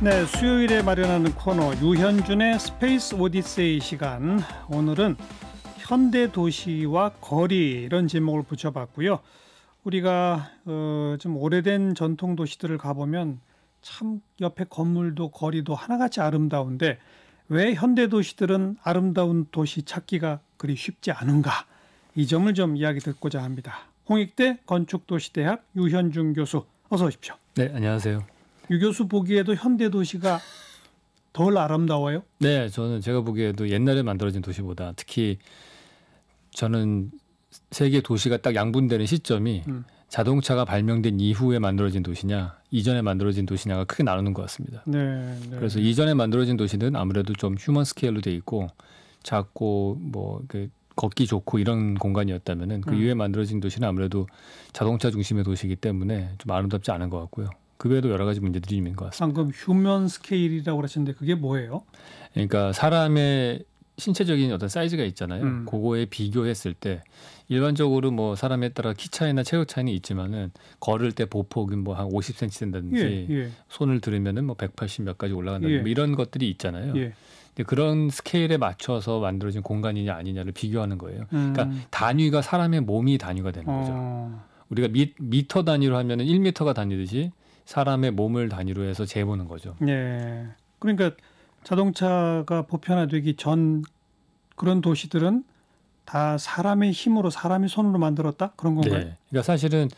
네, 수요일에 마련하는 코너 유현준의 스페이스 오디세이 시간. 오늘은 현대 도시와 거리 이런 제목을 붙여봤고요. 우리가 좀 오래된 전통 도시들을 가보면 참 옆에 건물도 거리도 하나같이 아름다운데 왜 현대 도시들은 아름다운 도시 찾기가 그리 쉽지 않은가? 이 점을 좀 이야기 듣고자 합니다. 홍익대 건축도시대학 유현준 교수, 어서 오십시오. 네, 안녕하세요. 유 교수 보기에도 현대 도시가 덜 아름다워요? 네, 제가 보기에도 옛날에 만들어진 도시보다 특히 저는 세계 도시가 딱 양분되는 시점이 자동차가 발명된 이후에 만들어진 도시냐, 이전에 만들어진 도시냐가 크게 나누는 것 같습니다. 네. 그래서 이전에 만들어진 도시는 아무래도 좀 휴먼 스케일로 돼 있고 작고 걷기 좋고 이런 공간이었다면은 그 이후에 만들어진 도시는 아무래도 자동차 중심의 도시이기 때문에 좀 아름답지 않은 것 같고요. 그 외에도 여러 가지 문제들이 있는 것 같습니다. 방금 휴먼 스케일이라고 그러셨는데 그게 뭐예요? 그러니까 사람의 신체적인 어떤 사이즈가 있잖아요. 그거에 비교했을 때 일반적으로 뭐 사람에 따라 키 차이나 체격 차이는 있지만은 걸을 때 보폭이 뭐 한 50cm 된다든지 손을 들으면은 뭐 180 몇 가지 올라간다든지 뭐 이런 것들이 있잖아요. 근데 그런 스케일에 맞춰서 만들어진 공간이냐 아니냐를 비교하는 거예요. 그러니까 단위가 사람의 몸이 단위가 되는 거죠. 우리가 미터 단위로 하면은 1미터가 단위듯이 사람의 몸을 단위로 해서 재보는 거죠. 네. 그러니까 자동차가 보편화되기 전 그런 도시들은 다 사람의 힘으로 사람의 손으로 만들었다? 그런 건가요? 네. 그러니까 사실은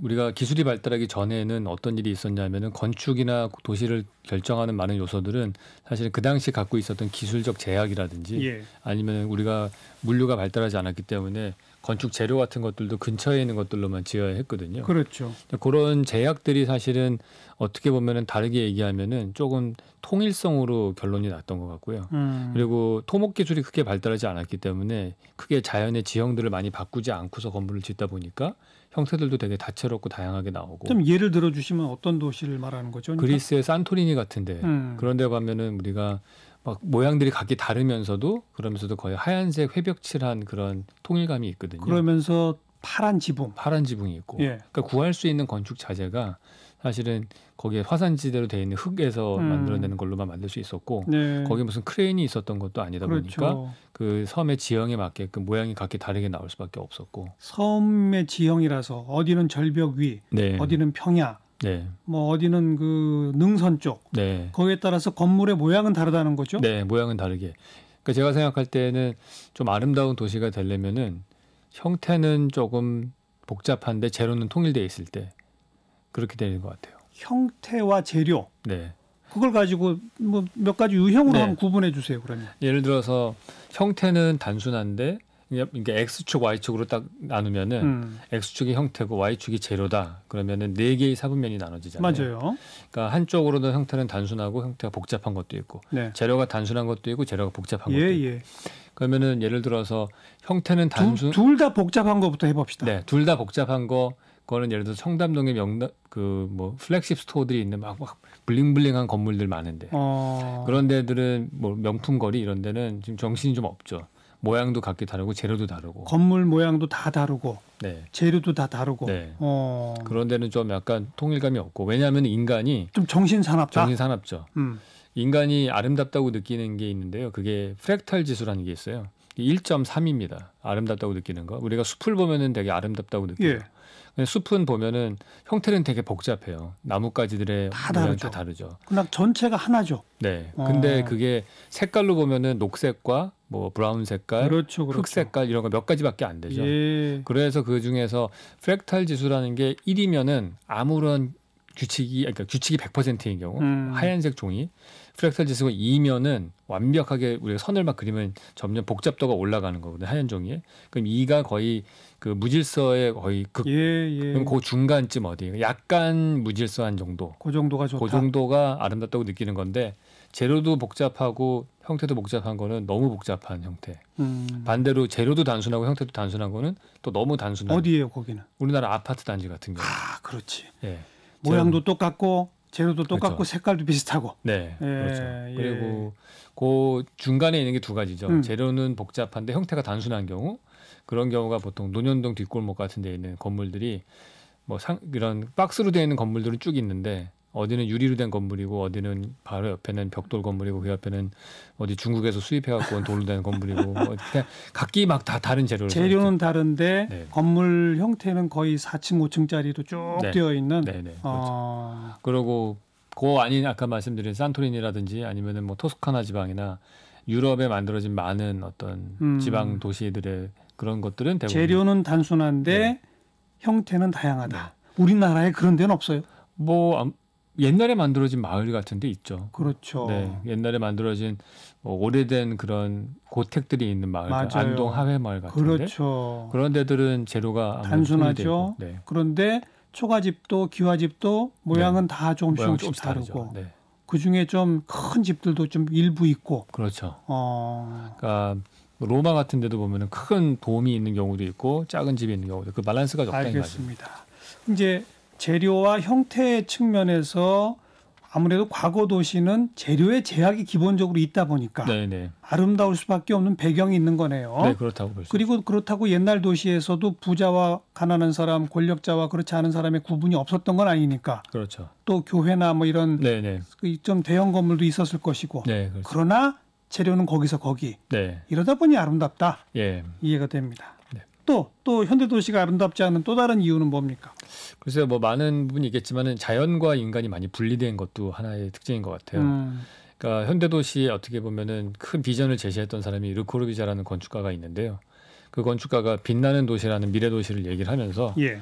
우리가 기술이 발달하기 전에는 어떤 일이 있었냐면은 건축이나 도시를 결정하는 많은 요소들은 사실 그 당시 갖고 있었던 기술적 제약이라든지 아니면 우리가 물류가 발달하지 않았기 때문에 건축 재료 같은 것들도 근처에 있는 것들로만 지어야 했거든요. 그렇죠. 그런 제약들이 사실은 어떻게 보면은 다르게 얘기하면은 조금 통일성으로 결론이 났던 것 같고요. 그리고 토목 기술이 크게 발달하지 않았기 때문에 크게 자연의 지형들을 많이 바꾸지 않고서 건물을 짓다 보니까 형태들도 되게 다채롭고 다양하게 나오고. 좀 예를 들어 주시면 어떤 도시를 말하는 거죠? 그러니까? 그리스의 산토리니 같은데 그런 데 가면은 우리가 막 모양들이 각기 다르면서도 그러면서도 거의 하얀색 회벽칠한 그런 통일감이 있거든요. 그러면서 파란 지붕이 있고. 그러니까 구할 수 있는 건축 자재가 사실은 거기에 화산지대로 되어 있는 흙에서 만들어내는 걸로만 만들 수 있었고 거기에 무슨 크레인이 있었던 것도 아니다 보니까 그 섬의 지형에 맞게 그 모양이 각기 다르게 나올 수밖에 없었고. 섬의 지형이라서 어디는 절벽 위, 어디는 평야, 뭐 어디는 그 능선 쪽, 거기에 따라서 건물의 모양은 다르다는 거죠? 네, 모양은 다르게. 그러니까 제가 생각할 때는 좀 아름다운 도시가 되려면은 형태는 조금 복잡한데 재료는 통일되어 있을 때 그렇게 되는 것 같아요. 형태와 재료. 그걸 가지고 뭐 몇 가지 유형으로 한번 구분해 주세요. 그러면. 예를 들어서 형태는 단순한데 그러니까 X축, Y축으로 딱 나누면은 X축이 형태고 Y축이 재료다. 그러면은 4개의 사분면이 나눠지잖아요. 맞아요. 그러니까 한쪽으로는 형태는 단순하고 형태가 복잡한 것도 있고 재료가 단순한 것도 있고 재료가 복잡한 것도 있고. 그러면은 예를 들어서 형태는 단순 둘 다 복잡한 것부터 해봅시다. 네, 둘 다 복잡한 그거는 예를 들어서 청담동에 뭐 플렉십 스토어들이 있는 막 블링블링한 건물들 많은데 그런 데들은 뭐 명품 거리 이런 데는 지금 정신이 좀 없죠. 모양도 각기 다르고 재료도 다르고 건물 모양도 다 다르고 재료도 다 다르고 그런 데는 좀 약간 통일감이 없고 왜냐하면 인간이 좀 정신사납죠. 인간이 아름답다고 느끼는 게 있는데요. 그게 프랙탈 지수라는 게 있어요. 1.3입니다. 아름답다고 느끼는 거. 우리가 숲을 보면은 되게 아름답다고 느껴요. 근데 숲은 보면은 형태는 되게 복잡해요. 나뭇가지들의 모양이 다 다르죠. 그냥 전체가 하나죠. 네. 근데 그게 색깔로 보면은 녹색과 뭐 브라운 색깔, 흑 색깔 이런 거 몇 가지밖에 안 되죠. 그래서 그 중에서 프랙탈 지수라는 게 1이면은 아무런 규칙이 100%인 경우 하얀색 종이 프랙탈 지수가 2면은 완벽하게 우리가 선을 막 그리면 점점 복잡도가 올라가는 거거든요. 하얀 종이에. 그럼 2가 거의 그 무질서의 거의 그럼 그 중간쯤 어디 약간 무질서한 정도. 그 정도가 좋다. 그 정도가 아름답다고 느끼는 건데 재료도 복잡하고 형태도 복잡한 거는 너무 복잡한 형태. 반대로 재료도 단순하고 형태도 단순한 거는 또 너무 단순한. 어디예요, 거기는? 우리나라 아파트 단지 같은 경우. 그렇지. 모양도 똑같고 재료도 똑같고 색깔도 비슷하고. 그렇죠. 그리고 그 중간에 있는 게 두 가지죠. 재료는 복잡한데 형태가 단순한 경우. 그런 경우가 보통 논현동 뒷골목 같은 데 있는 건물들이 뭐 이런 박스로 되어 있는 건물들은 쭉 있는데 어디는 유리로 된 건물이고 어디는 바로 옆에는 벽돌 건물이고 그 옆에는 어디 중국에서 수입해갖고 온 돌로 된 건물이고 뭐 각기 막 다 다른 재료를 재료는 다른데 네. 건물 형태는 거의 4층, 5층짜리로 쭉 네. 되어 있는. 네네. 그렇죠. 그리고 그 아닌 아까 말씀드린 산토리니라든지 아니면은 뭐 토스카나 지방이나 유럽에 만들어진 많은 어떤 지방 도시들의 그런 것들은 대부분 재료는 단순한데 네. 형태는 다양하다. 우리나라에 그런 데는 없어요. 뭐 옛날에 만들어진 마을 같은 데 있죠. 그렇죠. 네, 옛날에 만들어진 뭐 오래된 그런 고택들이 있는 마을, 맞아요. 안동 하회 마을 같은데 그렇죠. 그런 데들은 재료가 단순하죠. 네. 그런데 초가집도 기와집도 모양은 다 조금씩 모양 조금씩 조금씩 다르고 다르죠. 네. 그 중에 좀 큰 집들도 좀 일부 있고. 그렇죠. 그러니까 로마 같은 데도 보면은 큰 돔이 있는 경우도 있고 작은 집이 있는 경우도 그 밸런스가 적당히 맞아요. 알겠습니다. 이제 재료와 형태 측면에서 아무래도 과거 도시는 재료의 제약이 기본적으로 있다 보니까 네네. 아름다울 수밖에 없는 배경이 있는 거네요. 네, 그렇다고 볼 수 그리고 그렇다고 옛날 도시에서도 부자와 가난한 사람, 권력자와 그렇지 않은 사람의 구분이 없었던 건 아니니까. 그렇죠. 또 교회나 뭐 이런 네네. 좀 대형 건물도 있었을 것이고. 네, 그렇죠. 그러나 재료는 거기서 거기. 네. 이러다 보니 아름답다. 예. 이해가 됩니다. 네. 또 현대 도시가 아름답지 않은 또 다른 이유는 뭡니까? 글쎄요, 뭐 많은 부분이 있겠지만은 자연과 인간이 많이 분리된 것도 하나의 특징인 것 같아요. 그러니까 현대 도시에 어떻게 보면은 큰 비전을 제시했던 사람이 르코르비자라는 건축가가 있는데요. 그 건축가가 빛나는 도시라는 미래 도시를 얘기를 하면서 예.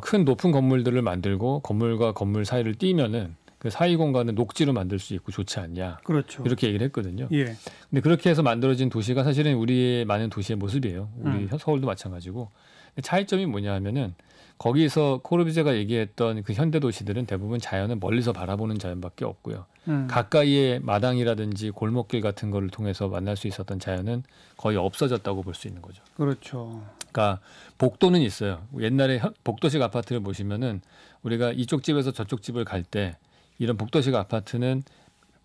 큰 높은 건물들을 만들고 건물과 건물 사이를 띄면은 그 사이 공간을 녹지로 만들 수 있고 좋지 않냐. 그렇죠. 이렇게 얘기를 했거든요. 예. 근데 그렇게 해서 만들어진 도시가 사실은 우리의 많은 도시의 모습이에요. 우리 서울도 마찬가지고. 근데 차이점이 뭐냐 하면은 거기서 코르비제가 얘기했던 그 현대 도시들은 대부분 자연을 멀리서 바라보는 자연밖에 없고요. 가까이의 마당이라든지 골목길 같은 거를 통해서 만날 수 있었던 자연은 거의 없어졌다고 볼 수 있는 거죠. 그렇죠. 그러니까 복도는 있어요. 옛날에 복도식 아파트를 보시면은 우리가 이쪽 집에서 저쪽 집을 갈 때 이런 복도식 아파트는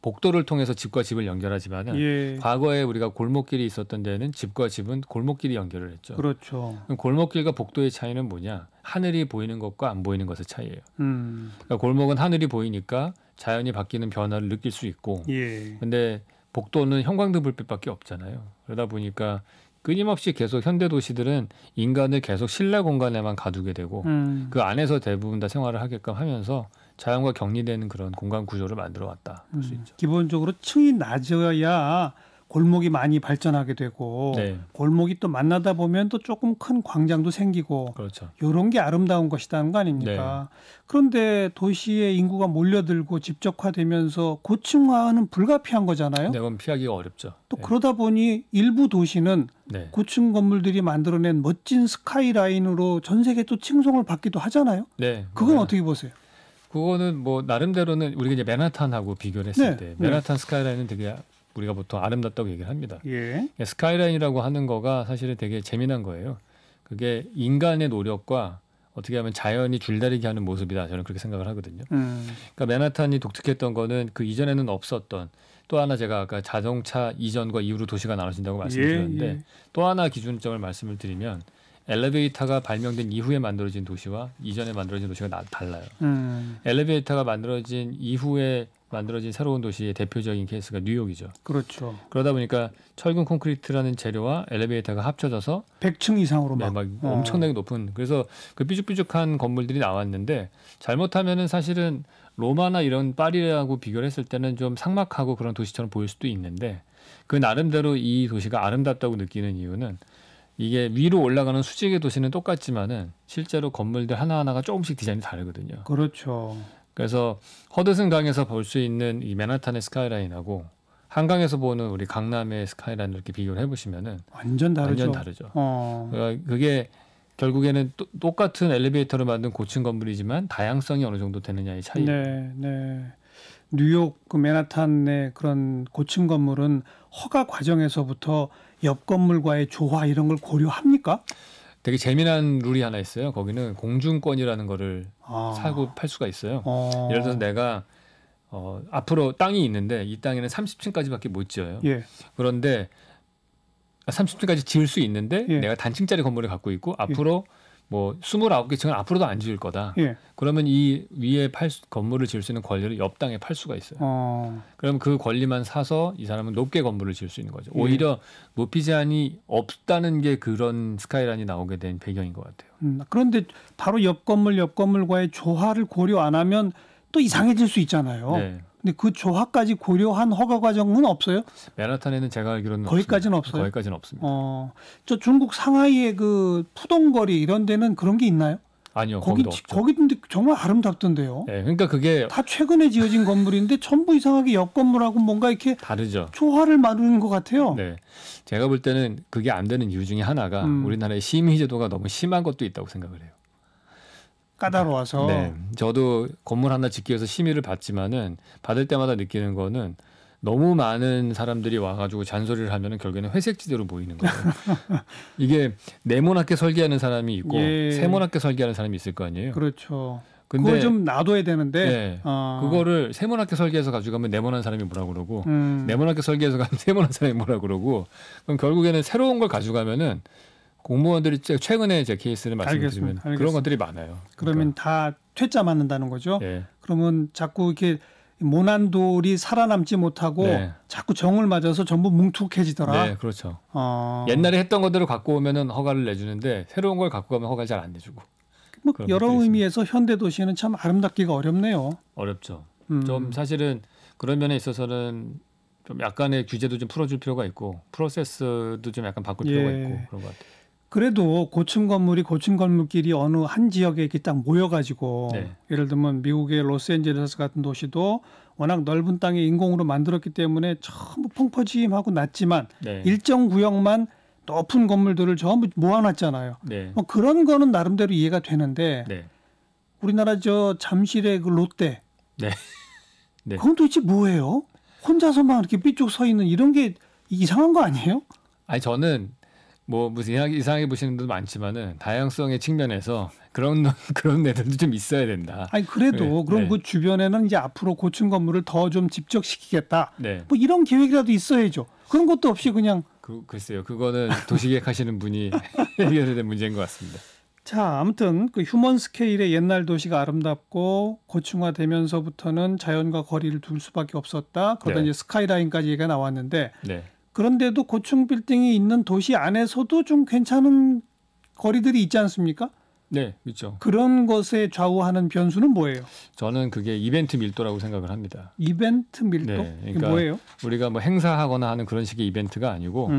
복도를 통해서 집과 집을 연결하지만은 예. 과거에 우리가 골목길이 있었던 데는 집과 집은 골목길이 연결을 했죠. 그렇죠. 그럼 골목길과 복도의 차이는 뭐냐? 하늘이 보이는 것과 안 보이는 것의 차이예요. 그러니까 골목은 하늘이 보이니까 자연이 바뀌는 변화를 느낄 수 있고, 예. 근데 복도는 형광등 불빛밖에 없잖아요. 그러다 보니까 끊임없이 계속 현대 도시들은 인간을 계속 실내 공간에만 가두게 되고 그 안에서 대부분 다 생활을 하게끔 하면서 자연과 격리되는 그런 공간 구조를 만들어 왔다 볼 수 있죠. 기본적으로 층이 낮아야 골목이 많이 발전하게 되고 네. 골목이 또 만나다 보면 또 조금 큰 광장도 생기고 그렇죠. 이런 게 아름다운 것이라는 거 아닙니까? 그런데 도시의 인구가 몰려들고 집적화되면서 고층화는 불가피한 거잖아요. 네, 그건 피하기가 어렵죠. 또 네. 그러다 보니 일부 도시는 네. 고층 건물들이 만들어낸 멋진 스카이라인으로 전 세계 또 칭송을 받기도 하잖아요. 네. 그건 어떻게 보세요? 그거는 뭐 나름대로는 우리가 이제 맨하탄하고 비교를 했을 네. 때 맨하탄 스카이라인은 되게 우리가 보통 아름답다고 얘기를 합니다. 예. 스카이라인이라고 하는 거가 사실은 되게 재미난 거예요. 그게 인간의 노력과 어떻게 하면 자연이 줄다리기 하는 모습이다. 저는 그렇게 생각을 하거든요. 그러니까 맨하탄이 독특했던 거는 그 이전에는 없었던 또 하나 제가 아까 자동차 이전과 이후로 도시가 나눠진다고 말씀드렸는데 예. 또 하나 기준점을 말씀을 드리면 엘리베이터가 발명된 이후에 만들어진 도시와 이전에 만들어진 도시가 달라요. 엘리베이터가 만들어진 이후에 만들어진 새로운 도시의 대표적인 케이스가 뉴욕이죠. 그렇죠. 그러다 보니까 철근 콘크리트라는 재료와 엘리베이터가 합쳐져서 100층 이상으로 네, 막 엄청나게 높은 그래서 그 삐죽삐죽한 건물들이 나왔는데 잘못하면은 사실은 로마나 이런 파리하고 비교를 했을 때는 좀 삭막하고 그런 도시처럼 보일 수도 있는데 그 나름대로 이 도시가 아름답다고 느끼는 이유는 이게 위로 올라가는 수직의 도시는 똑같지만은 실제로 건물들 하나하나가 조금씩 디자인이 다르거든요. 그렇죠. 그래서 허드슨 강에서 볼 수 있는 이 맨하탄의 스카이라인하고 한강에서 보는 우리 강남의 스카이라인을 이렇게 비교를 해보시면은 완전 다르죠. 완전 다르죠. 그러니까 그게 결국에는 똑같은 엘리베이터로 만든 고층 건물이지만 다양성이 어느 정도 되느냐의 차이. 네, 네. 뉴욕 그 맨하탄의 그런 고층 건물은 허가 과정에서부터 옆 건물과의 조화 이런 걸 고려합니까? 되게 재미난 룰이 하나 있어요. 거기는 공중권이라는 거를 사고 팔 수가 있어요. 예를 들어서 내가 앞으로 땅이 있는데 이 땅에는 30층까지밖에 못 지어요. 예. 그런데 30층까지 지을 수 있는데 예. 내가 단층짜리 건물을 갖고 있고 앞으로 뭐 29개 층은 앞으로도 안 지을 거다. 예. 그러면 이 위에 건물을 지을 수 있는 권리를 옆 땅에 팔 수가 있어요. 그럼 그 권리만 사서 이 사람은 높게 건물을 지을 수 있는 거죠. 오히려 높이 제한이 없다는 게 그런 스카이라인이 나오게 된 배경인 것 같아요. 그런데 바로 옆 건물과의 조화를 고려 안 하면 또 이상해질 수 있잖아요. 네. 근데 그 조화까지 고려한 허가 과정은 없어요? 맨하탄에는 제가 알기로는 거기까지는 없어요. 거기까지는 없습니다. 저 중국 상하이의 그 푸동거리 이런 데는 그런 게 있나요? 아니요, 거기도 없죠. 거기 근데 정말 아름답던데요. 네, 그러니까 그게 다 최근에 지어진 건물인데 전부 이상하게 옆 건물하고 뭔가 이렇게 다르죠. 조화를 마루는 것 같아요. 네, 제가 볼 때는 그게 안 되는 이유 중에 하나가 우리나라의 심의 제도가 너무 심한 것도 있다고 생각을 해요. 까다로워서. 네, 저도 건물 하나 짓기 위해서 심의를 받지만은 받을 때마다 느끼는 거는 너무 많은 사람들이 와가지고 잔소리를 하면은 결국에는 회색지대로 보이는 거예요. 이게 네모나게 설계하는 사람이 있고 세모나게 설계하는 사람이 있을 거 아니에요. 그렇죠. 근데 그걸 좀 놔둬야 되는데 그거를 세모나게 설계해서 가져가면 네모난 사람이 뭐라 그러고 네모나게 설계해서 가면 세모난 사람이 뭐라 그러고 그럼 결국에는 새로운 걸 가져가면은 공무원들이 최근에 제 케이스를 말씀드리면 그런 것들이 많아요. 그러면 다 퇴짜 맞는다는 거죠. 네. 그러면 자꾸 이렇게 모난 돌이 살아남지 못하고 자꾸 정을 맞아서 전부 뭉툭해지더라. 네, 그렇죠. 옛날에 했던 것들을 갖고 오면은 허가를 내주는데 새로운 걸 갖고 가면 허가를 잘 안 내주고. 뭐 여러 의미에서 현대 도시는 참 아름답기가 어렵네요. 어렵죠. 좀 사실은 그런 면에 있어서는 좀 약간의 규제도 좀 풀어줄 필요가 있고 프로세스도 좀 약간 바꿀 필요가 있고 그런 것 같아요. 그래도 고층 건물끼리 어느 한 지역에 이렇게 딱 모여가지고 예를 들면 미국의 로스앤젤레스 같은 도시도 워낙 넓은 땅에 인공으로 만들었기 때문에 전부 펑퍼짐하고 낮지만 일정 구역만 높은 건물들을 전부 모아놨잖아요. 뭐 그런 거는 나름대로 이해가 되는데 우리나라 저 잠실의 그 롯데 그건 도대체 뭐예요? 혼자서만 이렇게 삐쭉 서 있는 이런 게 이상한 거 아니에요? 아니 저는 뭐 무슨 이상하게 보시는 분도 많지만은 다양성의 측면에서 그런 애들도 좀 있어야 된다. 아니 그래도 그럼 그 주변에는 이제 앞으로 고층 건물을 더 좀 집적시키겠다. 뭐 이런 계획이라도 있어야죠. 그런 것도 없이 그냥 글쎄요. 그거는 도시계획 하시는 분이 해결해야 될 문제인 것 같습니다. 자, 아무튼 그 휴먼 스케일의 옛날 도시가 아름답고 고층화되면서부터는 자연과 거리를 둘 수밖에 없었다. 그러다 이제 스카이라인까지 얘기가 나왔는데 그런데도 고층 빌딩이 있는 도시 안에서도 좀 괜찮은 거리들이 있지 않습니까? 네, 있죠. 그런 것에 좌우하는 변수는 뭐예요? 저는 그게 이벤트 밀도라고 생각을 합니다. 이벤트 밀도? 네, 그러니까 뭐예요? 우리가 뭐 행사하거나 하는 그런 식의 이벤트가 아니고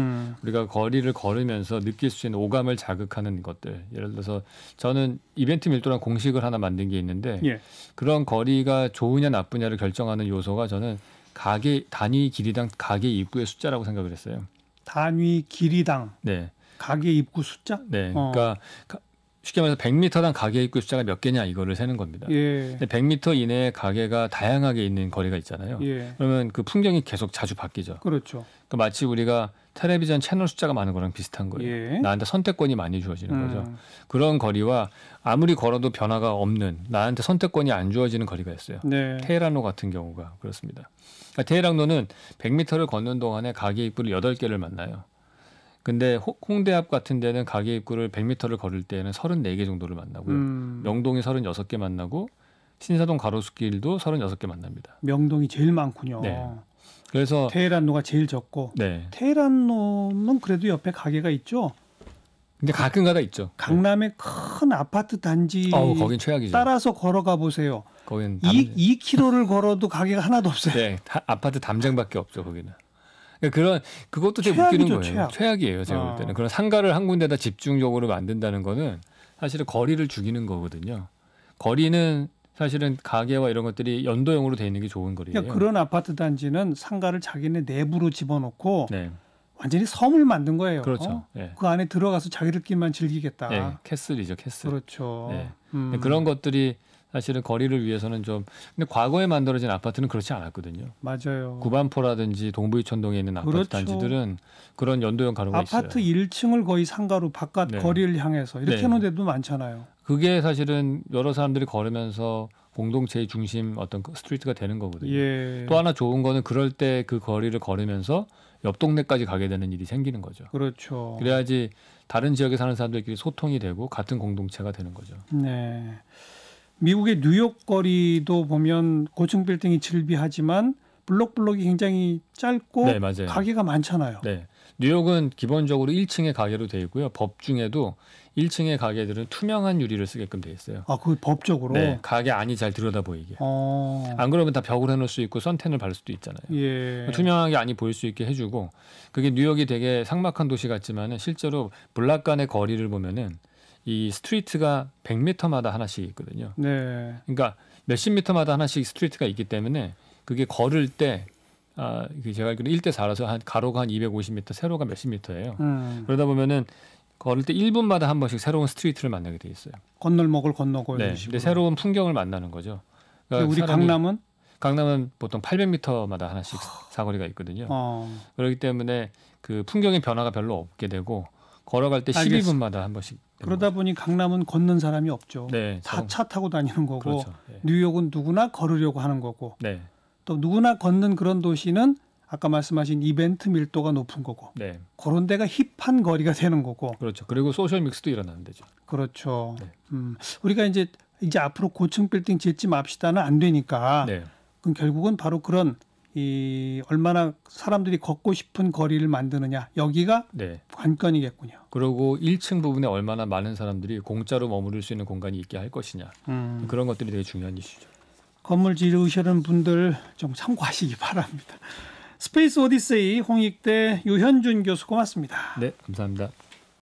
우리가 거리를 걸으면서 느낄 수 있는 오감을 자극하는 것들. 예를 들어서 저는 이벤트 밀도란 공식을 하나 만든 게 있는데 그런 거리가 좋으냐 나쁘냐를 결정하는 요소가 저는 단위 길이당 가게 입구의 숫자라고 생각을 했어요. 단위 길이당 가게 입구 숫자? 네, 그러니까 쉽게 말해서 100m당 가게 입구 숫자가 몇 개냐 이거를 세는 겁니다. 근데 100m 이내에 가게가 다양하게 있는 거리가 있잖아요. 그러면 그 풍경이 계속 자주 바뀌죠. 그렇죠. 그러니까 마치 우리가 텔레비전 채널 숫자가 많은 거랑 비슷한 거예요. 나한테 선택권이 많이 주어지는 거죠. 그런 거리와 아무리 걸어도 변화가 없는 나한테 선택권이 안 주어지는 거리가 있어요. 테헤란로 같은 경우가 그렇습니다. 그러니까 테헤란로는 100m를 걷는 동안에 가게 입구를 8개를 만나요. 근데 홍대 앞 같은 데는 가게 입구를 100m를 걸을 때에는 34개 정도를 만나고요. 명동이 36개 만나고 신사동 가로수길도 36개 만납니다. 명동이 제일 많군요. 그래서 테헤란로가 제일 적고 테헤란로는 그래도 옆에 가게가 있죠. 근데 가끔가다 있죠. 강남의 큰 아파트 단지 거긴 최악이죠. 따라서 걸어가 보세요. 거긴 2km를 걸어도 가게가 하나도 없어요. 아파트 담장밖에 없죠, 거기는. 그것도 되게 웃기는 거예요. 최악이에요, 제가 볼 때는. 그런 상가를 한 군데다 집중적으로 만든다는 거는 사실은 거리를 죽이는 거거든요. 거리는 사실은 가게와 이런 것들이 연도형으로 돼 있는 게 좋은 거리예요. 그러니까 그런 아파트 단지는 상가를 자기네 내부로 집어넣고 완전히 섬을 만든 거예요. 그렇죠. 그 안에 들어가서 자기들끼리만 즐기겠다. 캐슬이죠, 캐슬. 그렇죠. 그런 것들이 사실은 거리를 위해서는 좀 근데 과거에 만들어진 아파트는 그렇지 않았거든요. 맞아요. 구반포라든지 동부이촌동에 있는 아파트 단지들은 그런 연도형 가로가 있어요. 아파트 1층을 거의 상가로 바깥 거리를 향해서 이렇게 해놓은 데도 많잖아요. 그게 사실은 여러 사람들이 걸으면서 공동체의 중심 어떤 스트리트가 되는 거거든요. 예. 또 하나 좋은 거는 그럴 때 그 거리를 걸으면서 옆 동네까지 가게 되는 일이 생기는 거죠. 그렇죠. 그래야지 다른 지역에 사는 사람들끼리 소통이 되고 같은 공동체가 되는 거죠. 네. 미국의 뉴욕 거리도 보면 고층 빌딩이 즐비하지만 블록이 굉장히 짧고 네, 맞아요. 가게가 많잖아요. 네. 뉴욕은 기본적으로 1층의 가게로 돼 있고요. 법 중에도 1층의 가게들은 투명한 유리를 쓰게끔 돼 있어요. 아, 그 법적으로? 네, 가게 안이 잘 들여다 보이게. 안 그러면 다 벽을 해놓을 수 있고 선텐을 바를 수도 있잖아요. 예. 투명하게 안이 보일 수 있게 해주고 그게 뉴욕이 되게 삭막한 도시 같지만은 실제로 블락 간의 거리를 보면은 이 스트리트가 100m마다 하나씩 있거든요. 네. 그러니까 몇십 미터마다 하나씩 스트리트가 있기 때문에 그게 걸을 때 제가 알기로 1대4라서 한 가로가 한 250m, 세로가 몇십 미터예요. 그러다 보면은 걸을 때 1분마다 한 번씩 새로운 스트리트를 만나게 돼 있어요. 건널목을 건너고 네. 근데 새로운 풍경을 만나는 거죠. 그러니까 우리 강남은 보통 800m마다 하나씩 사거리가 있거든요. 그렇기 때문에 그 풍경의 변화가 별로 없게 되고 걸어갈 때 12분마다 한 번씩. 그러다 보니 강남은 걷는 사람이 없죠. 네, 다 차 타고 다니는 거고 그렇죠. 네. 뉴욕은 누구나 걸으려고 하는 거고 네. 또 누구나 걷는 그런 도시는 아까 말씀하신 이벤트 밀도가 높은 거고 네. 그런 데가 힙한 거리가 되는 거고 그렇죠. 그리고 소셜 믹스도 일어나는 데죠. 그렇죠. 네. 우리가 이제 앞으로 고층 빌딩 짓지 맙시다는 안 되니까 네. 그럼 결국은 바로 그런 얼마나 사람들이 걷고 싶은 거리를 만드느냐 여기가 네. 관건이겠군요. 그리고 1층 부분에 얼마나 많은 사람들이 공짜로 머무를 수 있는 공간이 있게 할 것이냐 그런 것들이 되게 중요한 이슈죠. 건물 지으시는 분들 좀 참고하시기 바랍니다. 스페이스 오디세이 홍익대 유현준 교수 고맙습니다. 네, 감사합니다.